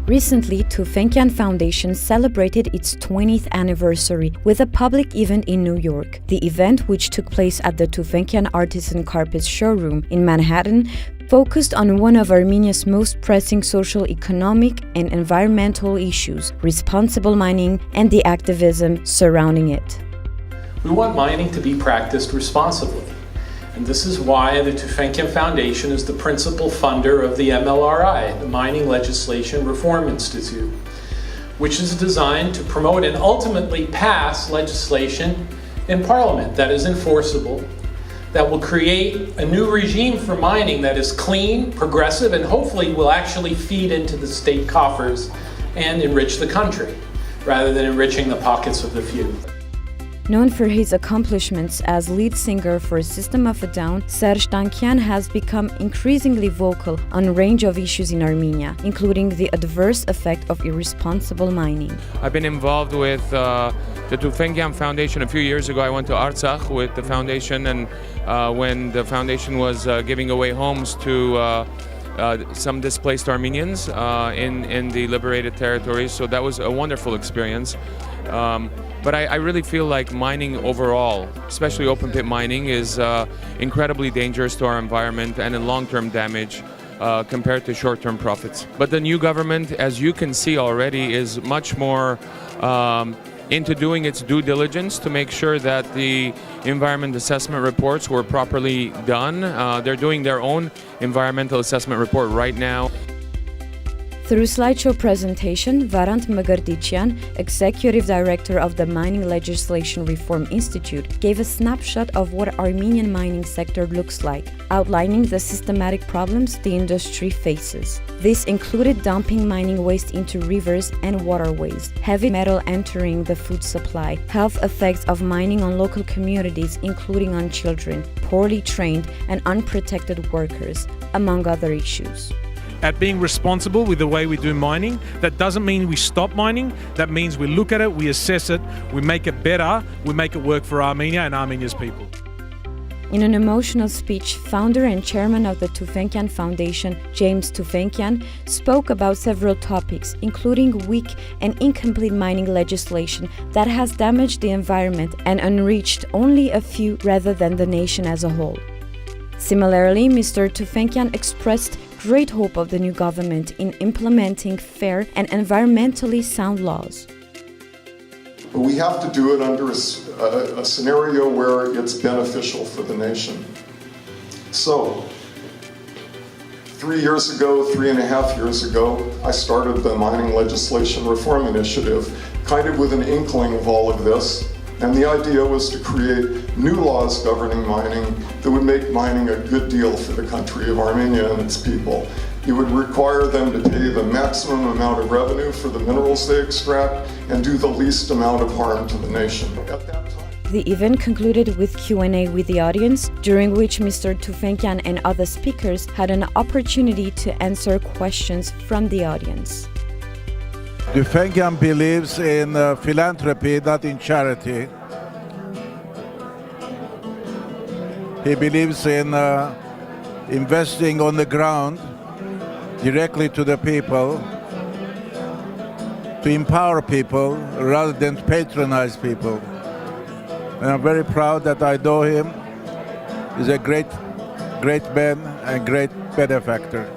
Recently, Tufenkian Foundation celebrated its 20th anniversary with a public event in New York. The event, which took place at the Tufenkian Artisan Carpets showroom in Manhattan, focused on one of Armenia's most pressing social, economic, and environmental issues, responsible mining and the activism surrounding it. We want mining to be practiced responsibly. And this is why the Tufenkian Foundation is the principal funder of the MLRI, the Mining Legislation Reform Institute, which is designed to promote and ultimately pass legislation in Parliament that is enforceable, that will create a new regime for mining that is clean, progressive, and hopefully will actually feed into the state coffers and enrich the country, rather than enriching the pockets of the few. Known for his accomplishments as lead singer for System of a Down, Serj Tankian has become increasingly vocal on a range of issues in Armenia, including the adverse effect of irresponsible mining. I've been involved with the Tufenkian Foundation a few years ago. I went to Artsakh with the foundation, and when the foundation was giving away homes to some displaced Armenians in the liberated territories, so that was a wonderful experience. But I really feel like mining overall, especially open pit mining, is incredibly dangerous to our environment and in long-term damage compared to short-term profits. But the new government, as you can see already, is much more into doing its due diligence to make sure that the environment assessment reports were properly done. They're doing their own environmental assessment report right now. Through slideshow presentation, Varant Mgrdician, Executive Director of the Mining Legislation Reform Institute, gave a snapshot of what Armenian mining sector looks like, outlining the systematic problems the industry faces. This included dumping mining waste into rivers and waterways, heavy metal entering the food supply, health effects of mining on local communities, including on children, poorly trained and unprotected workers, among other issues. At being responsible with the way we do mining. That doesn't mean we stop mining. That means we look at it, we assess it, we make it better, we make it work for Armenia and Armenia's people. In an emotional speech, founder and chairman of the Tufenkian Foundation, James Tufenkian, spoke about several topics, including weak and incomplete mining legislation that has damaged the environment and enriched only a few rather than the nation as a whole. Similarly, Mr. Tufenkian expressed great hope of the new government in implementing fair and environmentally sound laws. We have to do it under a scenario where it's beneficial for the nation. So, 3.5 years ago, I started the Mining Legislation Reform Initiative, kind of with an inkling of all of this. And the idea was to create new laws governing mining that would make mining a good deal for the country of Armenia and its people. It would require them to pay the maximum amount of revenue for the minerals they extract and do the least amount of harm to the nation. At that time, the event concluded with Q&A with the audience, during which Mr. Tufenkian and other speakers had an opportunity to answer questions from the audience. Tufenkian believes in philanthropy, not in charity. He believes in investing on the ground, directly to the people, to empower people rather than patronize people. And I'm very proud that I know him. He's a great man and great benefactor.